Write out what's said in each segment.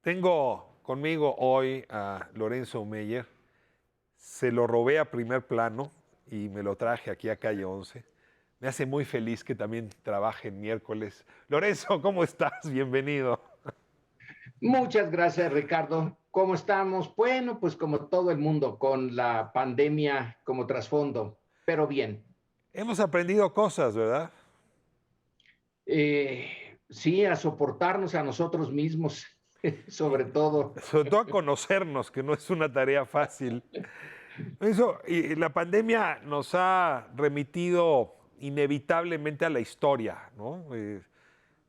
Tengo conmigo hoy a Lorenzo Meyer. Se lo robé a primer plano y me lo traje aquí a Calle 11. Me hace muy feliz que también trabaje en miércoles. Lorenzo, ¿cómo estás? Bienvenido. Muchas gracias, Ricardo. ¿Cómo estamos? Bueno, pues como todo el mundo, con la pandemia como trasfondo, pero bien. Hemos aprendido cosas, ¿verdad? Sí, a soportarnos a nosotros mismos, Y sobre todo. sobre todo a conocernos, que no es una tarea fácil. Eso, y la pandemia nos ha remitido inevitablemente a la historia, ¿no?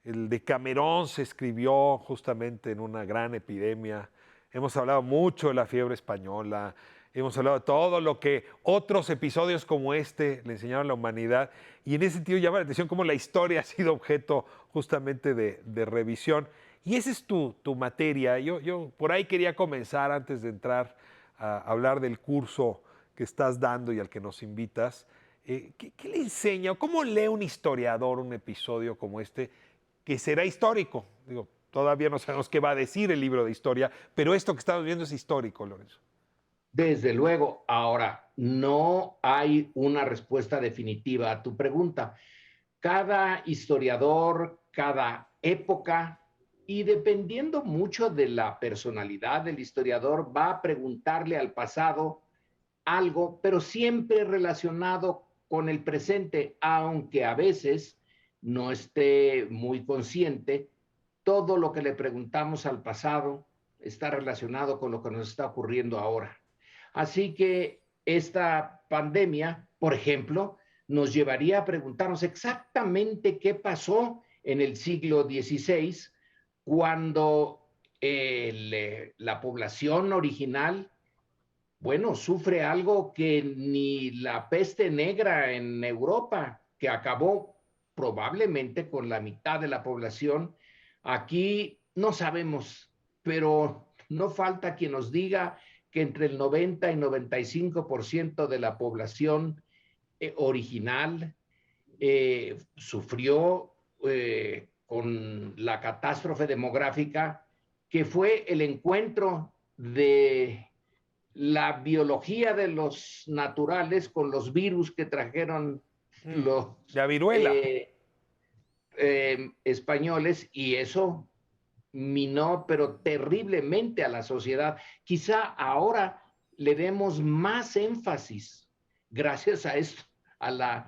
El Decamerón se escribió justamente en una gran epidemia. Hemos hablado mucho de la fiebre española, hemos hablado de todo lo que otros episodios como este le enseñaron a la humanidad. Y en ese sentido llama la atención cómo la historia ha sido objeto justamente de revisión. Y esa es tu materia. Yo por ahí quería comenzar antes de entrar a hablar del curso que estás dando y al que nos invitas. ¿Qué le enseña o cómo lee un historiador un episodio como este que será histórico? Digo, todavía no sabemos qué va a decir el libro de historia, pero esto que estamos viendo es histórico, Lorenzo. Desde luego, ahora, no hay una respuesta definitiva a tu pregunta. Cada historiador, cada época, y dependiendo mucho de la personalidad del historiador, va a preguntarle al pasado algo, pero siempre relacionado con el presente, aunque a veces no esté muy consciente, todo lo que le preguntamos al pasado está relacionado con lo que nos está ocurriendo ahora. Así que esta pandemia, por ejemplo, nos llevaría a preguntarnos exactamente qué pasó en el siglo XVI, cuando la población original, bueno, sufre algo que ni la peste negra en Europa, que acabó probablemente con la mitad de la población. Aquí no sabemos, pero no falta quien nos diga que entre el 90 y 95% de la población original sufrió con la catástrofe demográfica, que fue el encuentro de la biología de los naturales con los virus que trajeron Mm, los la viruela. españoles, y eso minó pero terriblemente a la sociedad. Quizá ahora le demos más énfasis, gracias a esto, a al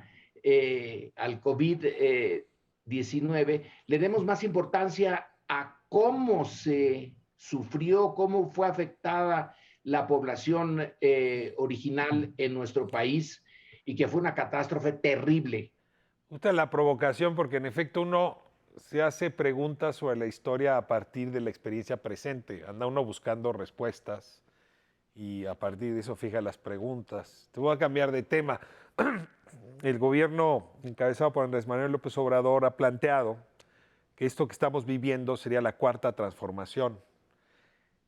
COVID-19, le demos más importancia a cómo se sufrió, cómo fue afectada la población original en nuestro país, y que fue una catástrofe terrible. Gusta la provocación porque en efecto uno se hace preguntas sobre la historia a partir de la experiencia presente. Anda uno buscando respuestas y a partir de eso fija las preguntas. Te voy a cambiar de tema. El gobierno encabezado por Andrés Manuel López Obrador ha planteado que esto que estamos viviendo sería la cuarta transformación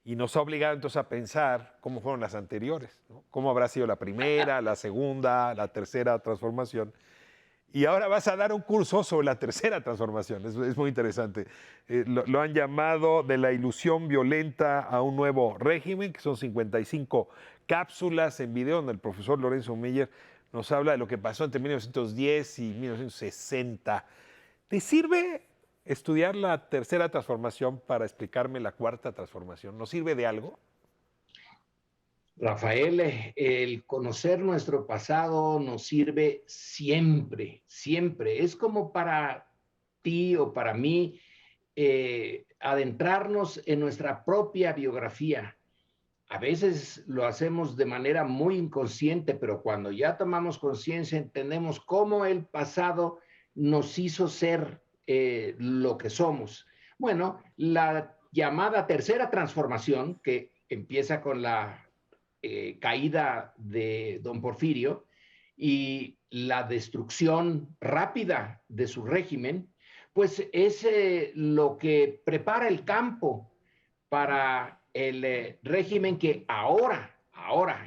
y nos ha obligado entonces a pensar cómo fueron las anteriores, ¿no? Cómo habrá sido la primera, la segunda, la tercera transformación. Y ahora vas a dar un curso sobre la tercera transformación. Es muy interesante. Lo han llamado de la ilusión violenta a un nuevo régimen, que son 55 cápsulas en video donde el profesor Lorenzo Meyer nos habla de lo que pasó entre 1910 y 1960. ¿Te sirve estudiar la tercera transformación para explicarme la cuarta transformación? ¿Nos sirve de algo? Rafael, el conocer nuestro pasado nos sirve siempre, siempre. Es como para ti o para mí adentrarnos en nuestra propia biografía. A veces lo hacemos de manera muy inconsciente, pero cuando ya tomamos conciencia entendemos cómo el pasado nos hizo ser lo que somos. Bueno, la llamada tercera transformación, que empieza con la caída de don Porfirio y la destrucción rápida de su régimen, pues es lo que prepara el campo para el régimen que ahora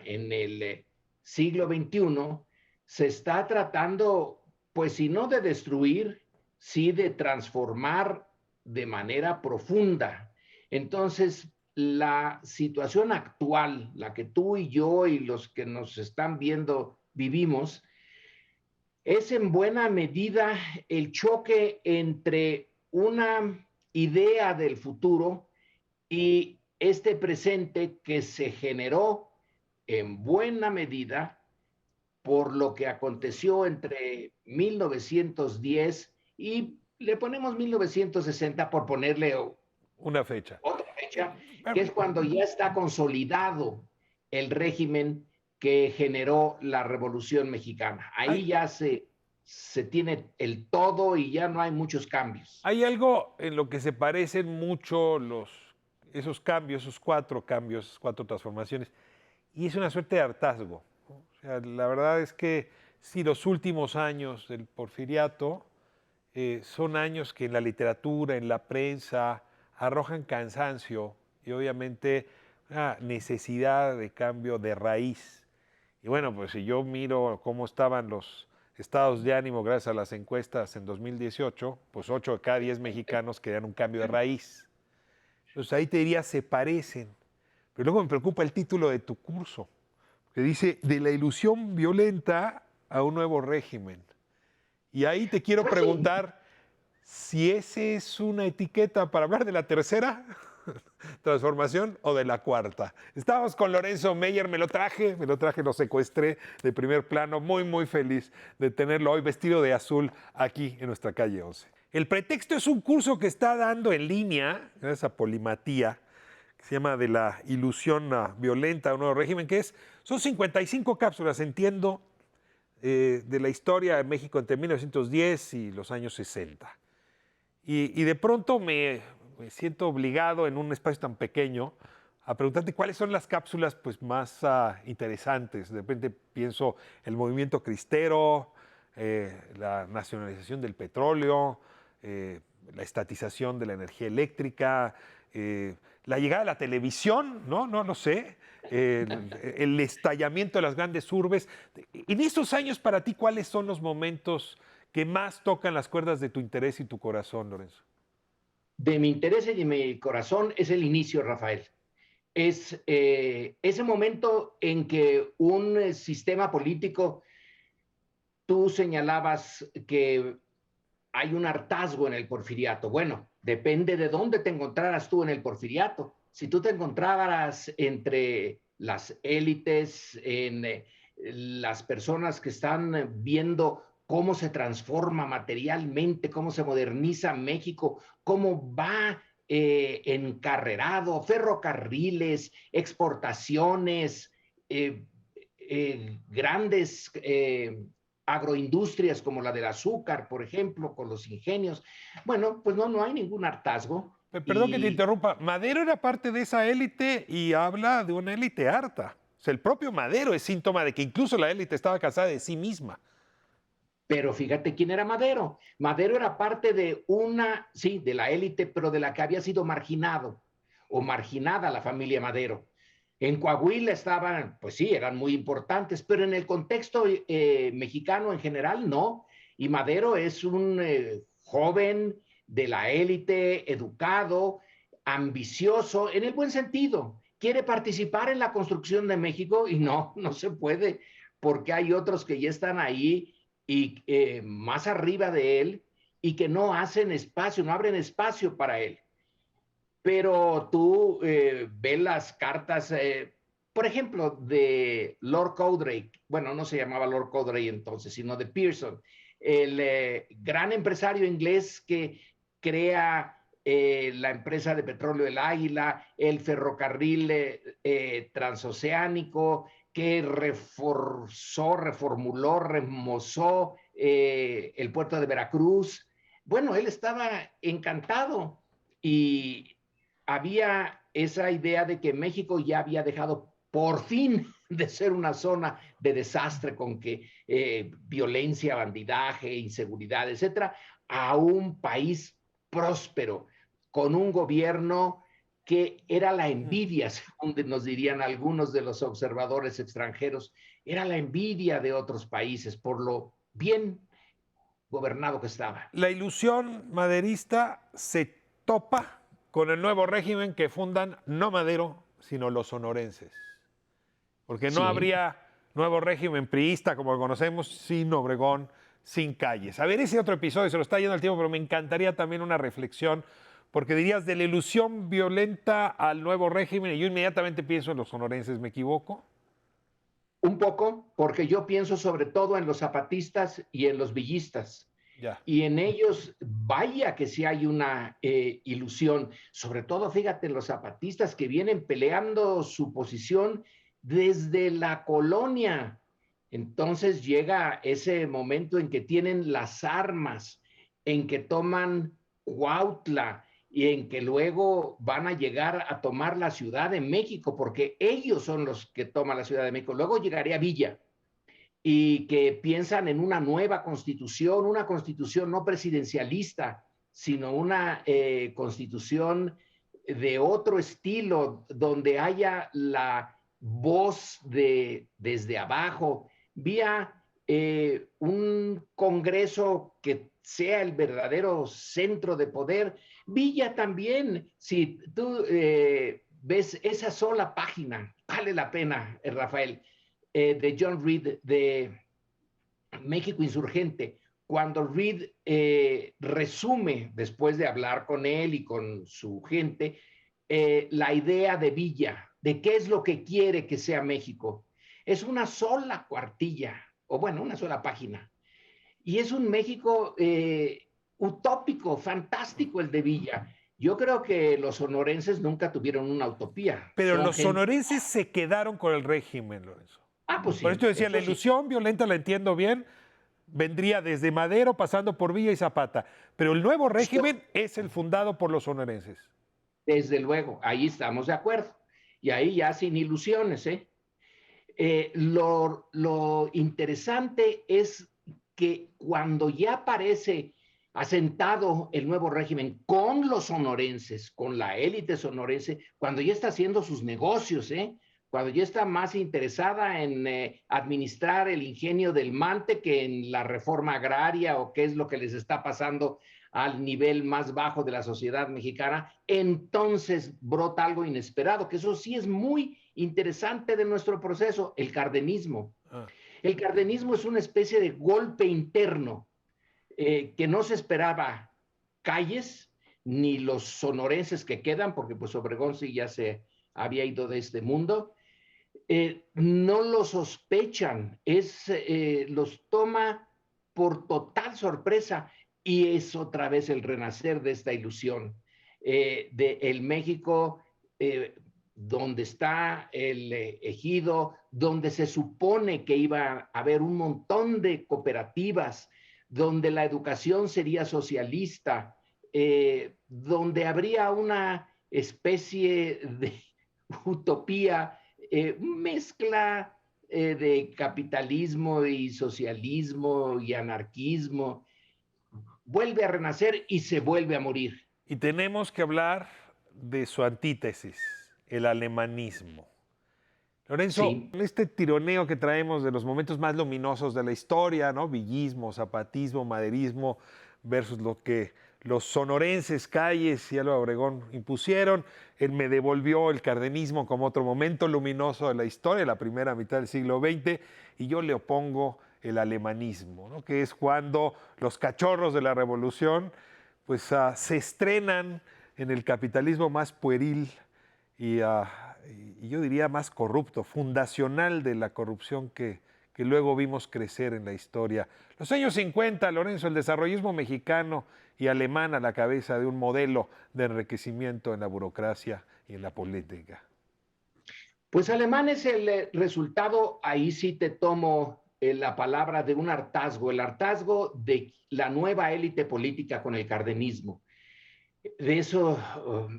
en el siglo XXI se está tratando, pues si no de destruir, sí de transformar de manera profunda. Entonces, la situación actual, la que tú y yo y los que nos están viendo vivimos, es en buena medida el choque entre una idea del futuro y este presente que se generó en buena medida por lo que aconteció entre 1910 y le ponemos 1960 por ponerle Una fecha. otra fecha, que Bueno, es cuando ya está consolidado el régimen que generó la Revolución Mexicana. Ahí hay, ya se tiene el todo y ya no hay muchos cambios. hay algo en lo que se parecen mucho esos cambios, esos cuatro cambios, esas cuatro transformaciones, y es una suerte de hartazgo, ¿no? O sea, la verdad es que sí, los últimos años del porfiriato son años que en la literatura, en la prensa, arrojan cansancio y obviamente una necesidad de cambio de raíz. Y bueno, pues si yo miro cómo estaban los estados de ánimo gracias a las encuestas en 2018, pues 8 de cada 10 mexicanos querían un cambio de raíz. Entonces ahí te diría, se parecen. Pero luego me preocupa el título de tu curso, que dice, de la ilusión violenta a un nuevo régimen. Y ahí te quiero Pues sí, preguntar si ese es una etiqueta para hablar de la tercera transformación o de la cuarta. Estábamos con Lorenzo Meyer, lo secuestré de primer plano, muy, muy feliz de tenerlo hoy vestido de azul aquí en nuestra calle 11. El pretexto es un curso que está dando en línea, gracias a Polimatía, que se llama De la ilusión violenta a un nuevo régimen, son 55 cápsulas, entiendo, de la historia de México entre 1910 y los años 60. Y de pronto me siento obligado en un espacio tan pequeño a preguntarte cuáles son las cápsulas pues, más interesantes. De repente pienso el movimiento cristero, la nacionalización del petróleo, la estatización de la energía eléctrica, la llegada de la televisión, no lo sé, el estallamiento de las grandes urbes. En esos años para ti, ¿cuáles son los momentos que más tocan las cuerdas de tu interés y tu corazón, Lorenzo? de mi interés y de mi corazón es el inicio, Rafael. Es ese momento en que un sistema político, tú señalabas que hay un hartazgo en el porfiriato. Bueno, depende de dónde te encontraras tú en el porfiriato. Si tú te encontraras entre las élites, en las personas que están viendo cómo se transforma materialmente, cómo se moderniza México, cómo va encarrerado, ferrocarriles, exportaciones, grandes agroindustrias como la del azúcar, por ejemplo, con los ingenios. Bueno, pues no hay ningún hartazgo. Perdón que te Y, interrumpa. Madero era parte de esa élite y habla de una élite harta. O sea, el propio Madero es síntoma de que incluso la élite estaba cansada de sí misma. pero fíjate quién era Madero. Madero era parte de una, sí, de la élite, pero de la que había sido marginado o marginada la familia Madero. En Coahuila estaban, pues sí, eran muy importantes, pero en el contexto mexicano en general no. Y Madero es un joven de la élite, educado, ambicioso, en el buen sentido. Quiere participar en la construcción de México y no se puede, porque hay otros que ya están ahí y más arriba de él y que no hacen espacio, no abren espacio para él. Pero tú ves las cartas, por ejemplo, de Lord Cowdray, bueno, no se llamaba Lord Cowdray entonces, sino de Pearson, el gran empresario inglés que crea la empresa de petróleo El Águila, el ferrocarril transoceánico, que reforzó, reformuló, remozó el puerto de Veracruz. Bueno, él estaba encantado y había esa idea de que México ya había dejado por fin de ser una zona de desastre con que violencia, bandidaje, inseguridad, etcétera, a un país próspero, con un gobierno que era la envidia, según nos dirían algunos de los observadores extranjeros, era la envidia de otros países por lo bien gobernado que estaba. La ilusión maderista se topa con el nuevo régimen que fundan no Madero, sino los sonorenses. Porque no Sí. habría nuevo régimen priista como lo conocemos sin Obregón, sin Calles. A ver, ese otro episodio, se lo está yendo el tiempo, pero me encantaría también una reflexión, porque dirías de la ilusión violenta al nuevo régimen, y yo inmediatamente pienso en los sonorenses, ¿me equivoco? Un poco, porque yo pienso sobre todo en los zapatistas y en los villistas. Ya. Y en ellos, vaya que sí hay una ilusión. Sobre todo, fíjate, los zapatistas que vienen peleando su posición desde la colonia. Entonces llega ese momento en que tienen las armas, en que toman Cuautla y en que luego van a llegar a tomar la Ciudad de México, porque ellos son los que toman la Ciudad de México. Luego llegaría Villa y que piensan en una constitución no presidencialista, sino una constitución de otro estilo, donde haya la voz desde abajo, vía un Congreso que sea el verdadero centro de poder. Villa también, si tú ves esa sola página, vale la pena, Rafael, de John Reed de México Insurgente, cuando Reed resume, después de hablar con él y con su gente, la idea de Villa, de qué es lo que quiere que sea México. Es una sola cuartilla, o bueno, una sola página. Y es un México utópico, fantástico el de Villa. Yo creo que los sonorenses nunca tuvieron una utopía. Pero Son los gente. sonorenses se quedaron con el régimen, Lorenzo. Pues Por esto sí, decía, la eso sí. ilusión violenta, la entiendo bien, vendría desde Madero pasando por Villa y Zapata. Pero el nuevo régimen es el fundado por los sonorenses. Desde luego, ahí estamos de acuerdo. Y ahí ya sin ilusiones, ¿eh? Lo interesante es que cuando ya aparece asentado el nuevo régimen con los sonorenses, con la élite sonorense, cuando ya está haciendo sus negocios, cuando ya está más interesada en administrar el ingenio del Mante que en la reforma agraria o qué es lo que les está pasando al nivel más bajo de la sociedad mexicana, entonces brota algo inesperado, que eso sí es muy interesante de nuestro proceso, el cardenismo. Ah. El cardenismo es una especie de golpe interno que no se esperaba Calles ni los sonorenses que quedan, porque pues Obregón sí ya se había ido de este mundo, no lo sospechan, los toma por total sorpresa y es otra vez el renacer de esta ilusión de el México donde está el ejido, donde se supone que iba a haber un montón de cooperativas, donde la educación sería socialista, donde habría una especie de utopía, mezcla de capitalismo y socialismo y anarquismo, vuelve a renacer y se vuelve a morir. Y tenemos que hablar de su antítesis, el alemanismo. Lorenzo, Sí, este tironeo que traemos de los momentos más luminosos de la historia, ¿no? Villismo, zapatismo, maderismo, versus lo que los sonorenses, Calles y Álvaro Obregón impusieron. Él me devolvió el cardenismo como otro momento luminoso de la historia, la primera mitad del siglo XX, y yo le opongo el alemanismo, ¿no? Que es cuando los cachorros de la revolución pues, se estrenan en el capitalismo más pueril y yo diría más corrupto, fundacional de la corrupción que luego vimos crecer en la historia. Los años 50, Lorenzo, el desarrollismo mexicano y alemán a la cabeza de un modelo de enriquecimiento en la burocracia y en la política. pues alemán es el resultado, ahí sí te tomo la palabra de un hartazgo, el hartazgo de la nueva élite política con el cardenismo. De eso,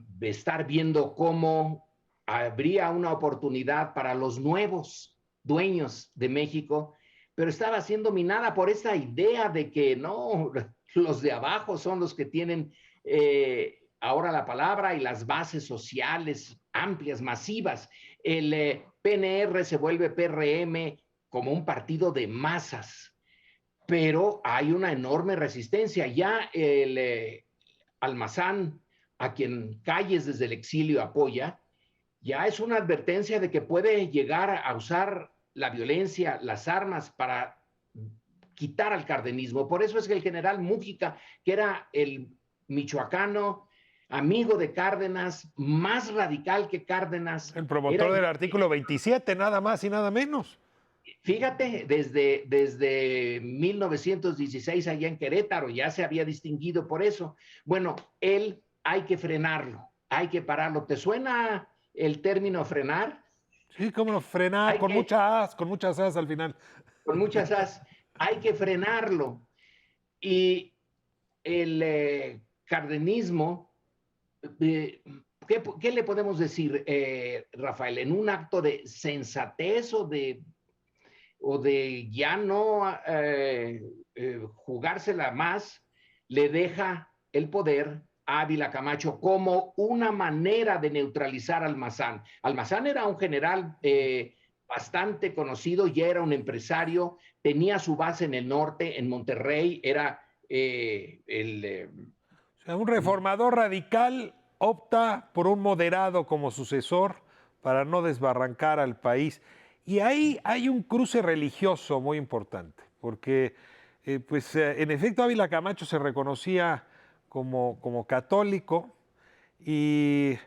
de estar viendo cómo habría una oportunidad para los nuevos dueños de México, pero estaba siendo minada por esta idea de que no, los de abajo son los que tienen ahora la palabra y las bases sociales amplias, masivas. El PNR se vuelve PRM como un partido de masas, pero hay una enorme resistencia. Ya el Almazán a quien Calles desde el exilio apoya, ya es una advertencia de que puede llegar a usar la violencia, las armas para quitar al cardenismo. Por eso es que el general Mújica, que era el michoacano, amigo de Cárdenas, más radical que Cárdenas, El era, promotor del artículo 27, nada más y nada menos. fíjate, desde 1916 allá en Querétaro, ya se había distinguido por eso. Bueno, él hay que frenarlo, hay que pararlo. ¿Te suena el término frenar? Sí, cómo no, frenar, Hay que, con muchas as al final. con muchas as, hay que frenarlo. Y el cardenismo, eh, ¿qué le podemos decir, Rafael? En un acto de sensatez o de ya no jugársela más, le deja el poder a Ávila Camacho como una manera de neutralizar a Almazán. Almazán era un general bastante conocido, ya era un empresario, tenía su base en el norte, en Monterrey, era O sea, un reformador radical opta por un moderado como sucesor para no desbarrancar al país. Y ahí hay un cruce religioso muy importante, porque en efecto Ávila Camacho se reconocía como católico y,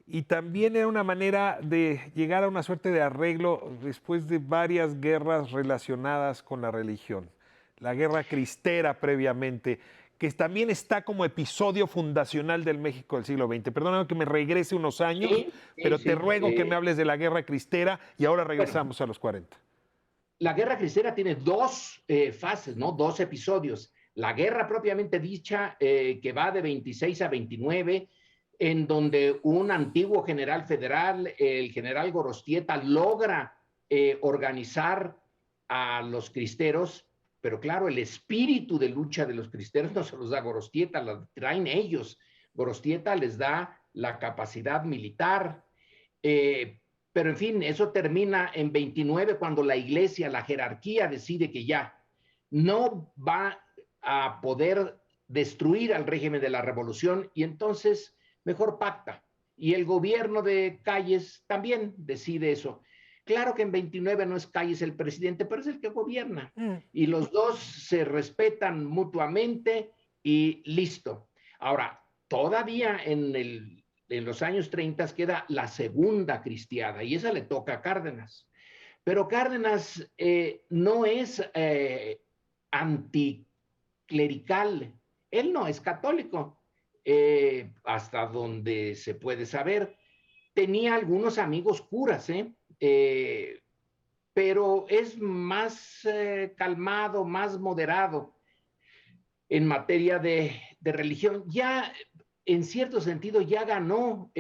y también era una manera de llegar a una suerte de arreglo después de varias guerras relacionadas con la religión. La guerra cristera previamente, que también está como episodio fundacional del México del siglo XX. Perdóname que me regrese unos años, sí, sí, pero te sí. ruego que me hables de la guerra cristera y ahora Bueno, regresamos a los 40. la guerra cristera tiene dos fases, ¿no? Dos episodios. La guerra propiamente dicha, que va de 26 a 29, en donde un antiguo general federal, el general Gorostieta, logra organizar a los cristeros, pero claro, el espíritu de lucha de los cristeros no se los da Gorostieta, lo traen ellos. Gorostieta les da la capacidad militar, pero en fin, eso termina en 29 cuando la iglesia, la jerarquía decide que ya no va a poder destruir al régimen de la revolución y entonces mejor pacta. Y el gobierno de Calles también decide eso. Claro que en 29 no es Calles el presidente, pero es el que gobierna. Y los dos se respetan mutuamente y listo. Ahora, todavía en los años 30 queda la segunda cristiada y esa le toca a Cárdenas. Pero Cárdenas no es anticlerical, él no es católico, hasta donde se puede saber. Tenía algunos amigos curas, pero es más calmado, más moderado en materia de religión. Ya, en cierto sentido, ya ganó.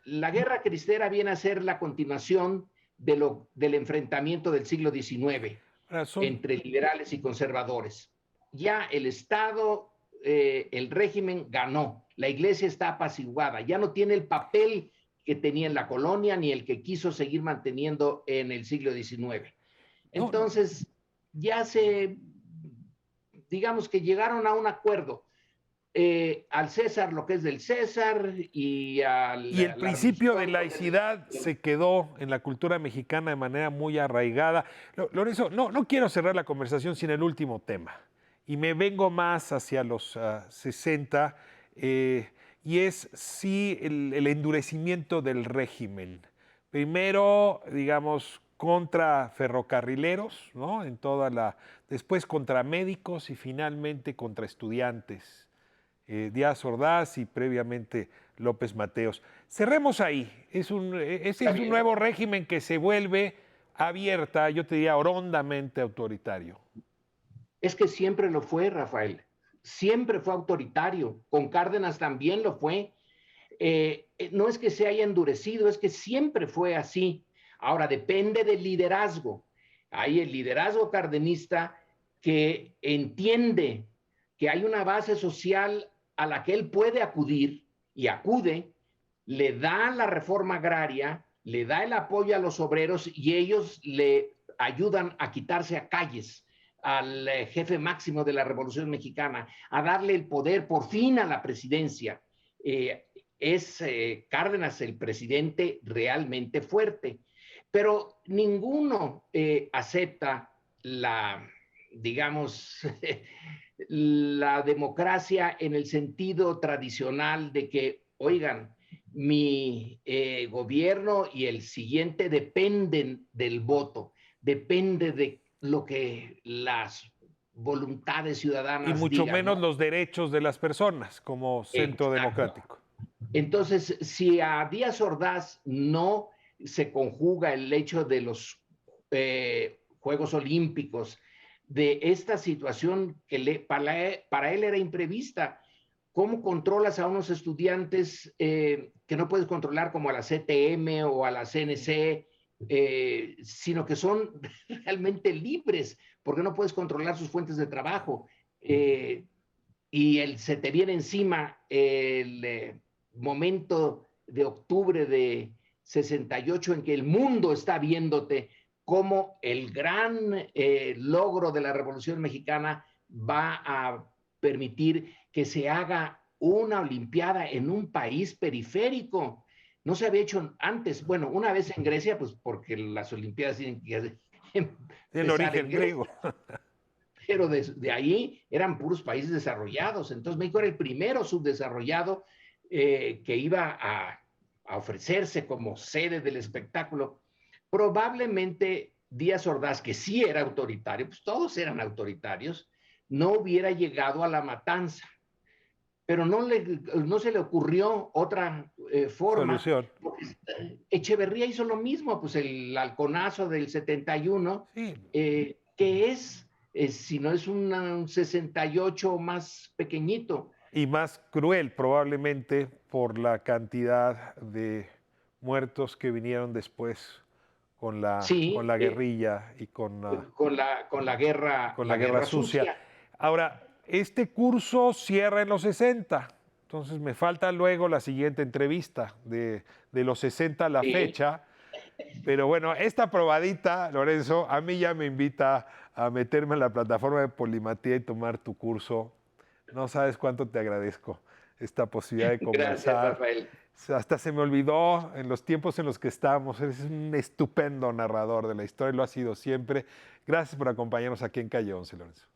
La guerra cristera viene a ser la continuación del enfrentamiento del siglo XIX entre liberales y conservadores. Ya el Estado, el régimen ganó, la iglesia está apaciguada, ya no tiene el papel que tenía en la colonia ni el que quiso seguir manteniendo en el siglo XIX. Entonces, ya digamos que llegaron a un acuerdo. Al César lo que es del César y el la principio de religión. laicidad se quedó en la cultura mexicana de manera muy arraigada. Lorenzo, no quiero cerrar la conversación sin el último tema. Y me vengo más hacia los 60, y es sí el endurecimiento del régimen. Primero, digamos, contra ferrocarrileros, ¿no? Después contra médicos y finalmente contra estudiantes. Díaz Ordaz y previamente López Mateos. Cerremos ahí. Ese es un nuevo régimen que se vuelve abierta, yo te diría, hondamente autoritario. Es que siempre lo fue, Rafael. Siempre fue autoritario. Con Cárdenas también lo fue. No es que se haya endurecido, es que siempre fue así. Ahora, depende del liderazgo. Hay el liderazgo cardenista que entiende que hay una base social a la que él puede acudir y acude, le da la reforma agraria, le da el apoyo a los obreros y ellos le ayudan a quitarse a Calles, al jefe máximo de la Revolución Mexicana, a darle el poder por fin a la presidencia. es Cárdenas el presidente realmente fuerte, pero ninguno acepta digamos, la democracia en el sentido tradicional de que, oigan, mi gobierno y el siguiente dependen del voto, depende de lo que las voluntades Y ciudadanas mucho digan, menos ¿no? los derechos de las personas como centro Exacto. democrático. Entonces, si a Díaz Ordaz no se conjuga el hecho de los Juegos Olímpicos, de esta situación que para él era imprevista, ¿cómo controlas a unos estudiantes que no puedes controlar como a la CTM o a la CNC, sino que son realmente libres, porque no puedes controlar sus fuentes de trabajo? Y se te viene encima el momento de octubre de 68 en que el mundo está viéndote como el gran logro de la Revolución Mexicana va a permitir que se haga una Olimpiada en un país periférico. No se había hecho antes. Bueno, una vez en Grecia, pues porque las Olimpiadas tienen que Tiene empezar en origen Grecia, griego. pero de ahí eran puros países desarrollados. Entonces México era el primero subdesarrollado que iba a ofrecerse como sede del espectáculo. Probablemente Díaz Ordaz, que sí era autoritario, pues todos eran autoritarios, no hubiera llegado a la matanza, pero no se le ocurrió otra forma. Solución. Echeverría hizo lo mismo, pues el halconazo del 71, Sí, que si no es un 68 más pequeñito. y más cruel probablemente por la cantidad de muertos que vinieron después con Sí, la guerrilla y con la la guerra guerra sucia. sucia. Ahora, este curso cierra en los 60, entonces me falta luego la siguiente entrevista de los 60 a la Sí, fecha, pero bueno, esta probadita, Lorenzo, a mí ya me invita a meterme en la plataforma de Polimatía y tomar tu curso. No sabes cuánto te agradezco esta posibilidad de gracias, conversar. Rafael. Hasta se me olvidó en los tiempos en los que estamos. Eres un estupendo narrador de la historia y lo ha sido siempre. Gracias por acompañarnos aquí en Calle 11, Lorenzo.